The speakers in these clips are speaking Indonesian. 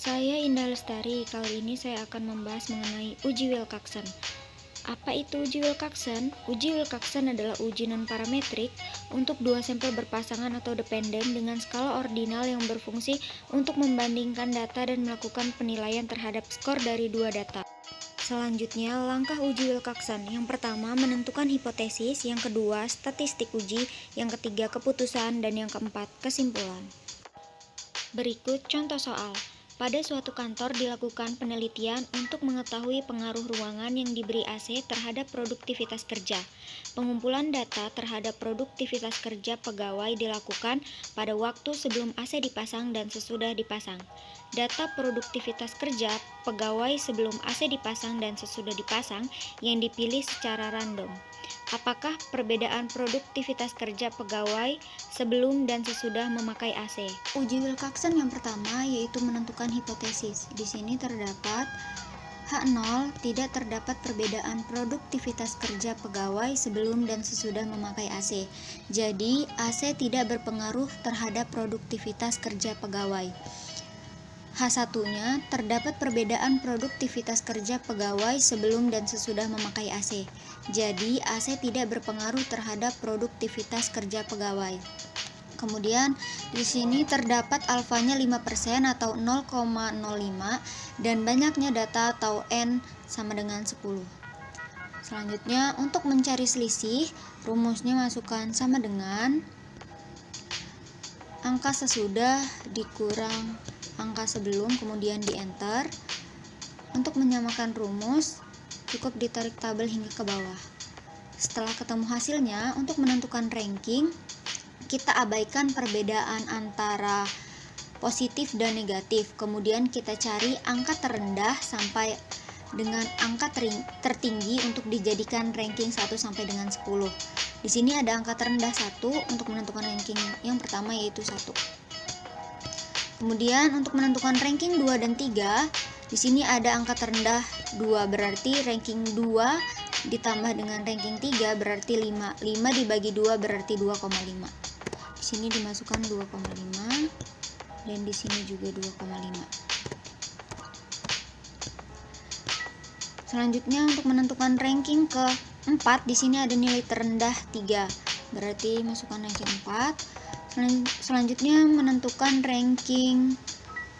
Saya Indah Lestari. Kali ini saya akan membahas mengenai uji Wilcoxon. Apa itu uji Wilcoxon? Uji Wilcoxon adalah uji non-parametrik untuk dua sampel berpasangan atau dependen dengan skala ordinal yang berfungsi untuk membandingkan data dan melakukan penilaian terhadap skor dari dua data. Selanjutnya, langkah uji Wilcoxon. Yang pertama, menentukan hipotesis. Yang kedua, statistik uji. Yang ketiga, keputusan. Dan yang keempat, kesimpulan. Berikut contoh soal. Pada suatu kantor dilakukan penelitian untuk mengetahui pengaruh ruangan yang diberi AC terhadap produktivitas kerja. Pengumpulan data terhadap produktivitas kerja pegawai dilakukan pada waktu sebelum AC dipasang dan sesudah dipasang. Data produktivitas kerja pegawai sebelum AC dipasang dan sesudah dipasang yang dipilih secara random. Apakah perbedaan produktivitas kerja pegawai sebelum dan sesudah memakai AC? Uji Wilcoxon yang pertama yaitu menentukan hipotesis. Di sini terdapat H0 tidak terdapat perbedaan produktivitas kerja pegawai sebelum dan sesudah memakai AC. Jadi, AC tidak berpengaruh terhadap produktivitas kerja pegawai. H1-nya terdapat perbedaan produktivitas kerja pegawai sebelum dan sesudah memakai AC. Jadi, AC tidak berpengaruh terhadap produktivitas kerja pegawai. Kemudian, di sini terdapat alfanya 5% atau 0,05 dan banyaknya data atau N sama dengan 10. Selanjutnya, untuk mencari selisih, rumusnya masukkan sama dengan angka sesudah dikurang angka sebelum, kemudian di enter. Untuk menyamakan rumus, cukup ditarik tabel hingga ke bawah. Setelah ketemu hasilnya, untuk menentukan ranking, kita abaikan perbedaan antara positif dan negatif. Kemudian kita cari angka terendah sampai dengan angka tertinggi untuk dijadikan ranking 1 sampai dengan 10. Di sini ada angka terendah 1 untuk menentukan ranking yang pertama yaitu 1. Kemudian untuk menentukan ranking 2 dan 3, di sini ada angka terendah 2, berarti ranking 2 ditambah dengan ranking 3 berarti 5. 5 dibagi 2 berarti 2,5. Di sini dimasukkan 2,5 dan di sini juga 2,5. Selanjutnya untuk menentukan ranking ke-4, di sini ada nilai terendah 3. Berarti masukkan ranking 4. Selanjutnya menentukan ranking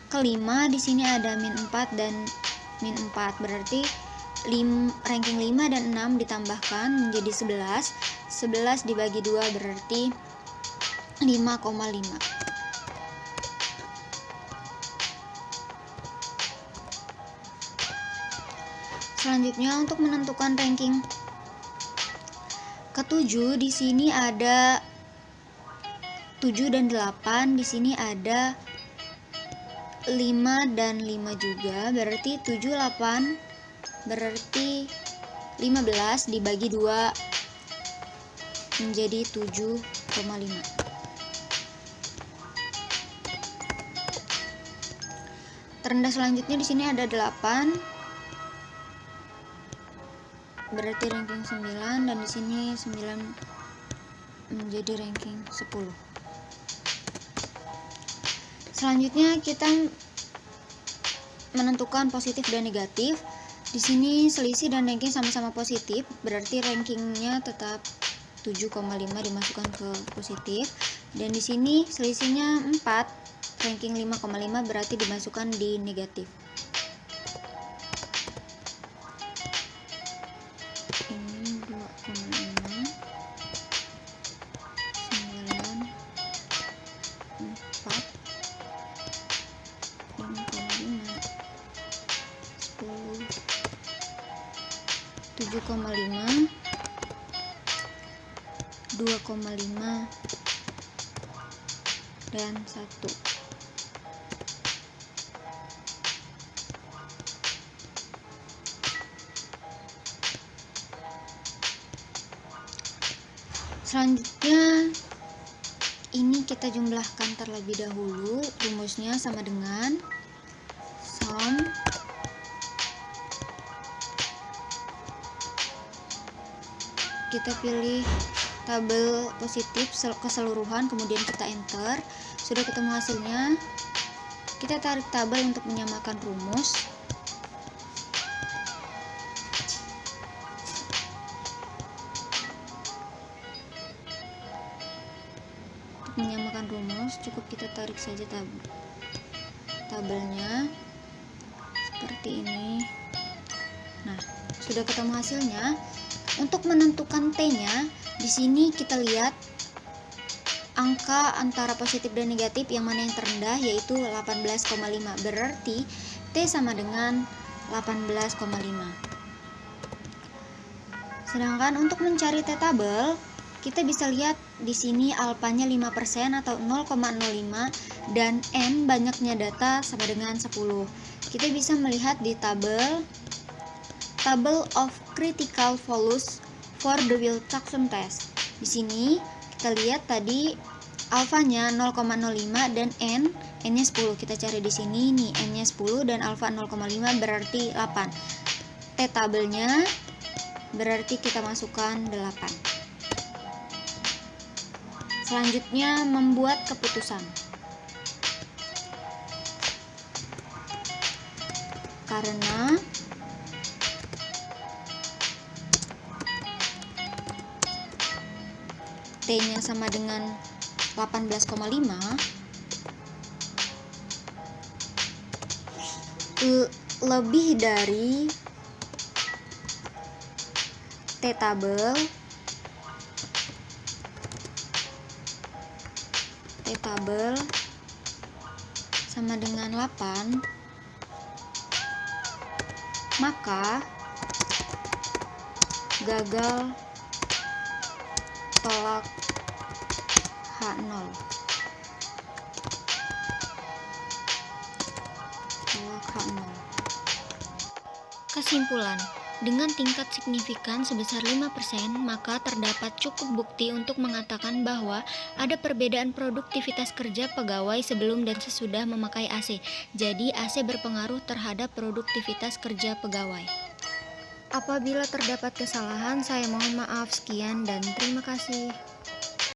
kelima, di sini ada min 4 dan min 4, berarti ranking 5 dan 6 ditambahkan menjadi 11. 11 dibagi 2 berarti 5,5. Selanjutnya untuk menentukan ranking ke-7, di sini ada 7 dan 8, di sini ada 5 dan 5 juga, berarti 7, 8, berarti 15 dibagi 2 menjadi 7,5. Terendah selanjutnya di sini ada 8, berarti ranking 9, dan di sini 9 menjadi ranking 10. Selanjutnya kita menentukan positif dan negatif. Di sini selisih dan ranking sama-sama positif, berarti rankingnya tetap 7,5 dimasukkan ke positif. Dan di sini selisihnya 4, ranking 5,5 berarti dimasukkan di negatif. Ini 2,5, 9, 4, 5,5, 10, 7,5, 2,5, dan 1. Selanjutnya ini kita jumlahkan terlebih dahulu. Rumusnya sama dengan sum kita pilih tabel positif keseluruhan, kemudian kita enter. Sudah ketemu hasilnya, Kita tarik tabel untuk menyamakan rumus. Untuk menyamakan rumus, cukup kita tarik saja tabelnya seperti ini. Nah, sudah ketemu hasilnya. Untuk menentukan T-nya, di sini kita lihat angka antara positif dan negatif yang mana yang terendah, yaitu 18,5. Berarti T sama dengan 18,5. Sedangkan untuk mencari T tabel, kita bisa lihat di sini alfanya 5% atau 0,05 dan N banyaknya data sama dengan 10. Kita bisa melihat di table of critical values for the Wilcoxon test. Di sini kita lihat tadi alfanya 0,05 dan n-nya 10. Kita cari di sini nih, n-nya 10 dan alfa 0,5 berarti 8. T tabelnya berarti kita masukkan 8. Selanjutnya membuat keputusan. Karena T-nya sama dengan 18,5, lebih dari T tabel sama dengan 8, maka gagal tolak H0. Kesimpulan, dengan tingkat signifikan sebesar 5%, maka terdapat cukup bukti untuk mengatakan bahwa ada perbedaan produktivitas kerja pegawai sebelum dan sesudah memakai AC. Jadi AC berpengaruh terhadap produktivitas kerja pegawai. Apabila terdapat kesalahan, saya mohon maaf. Sekian dan terima kasih.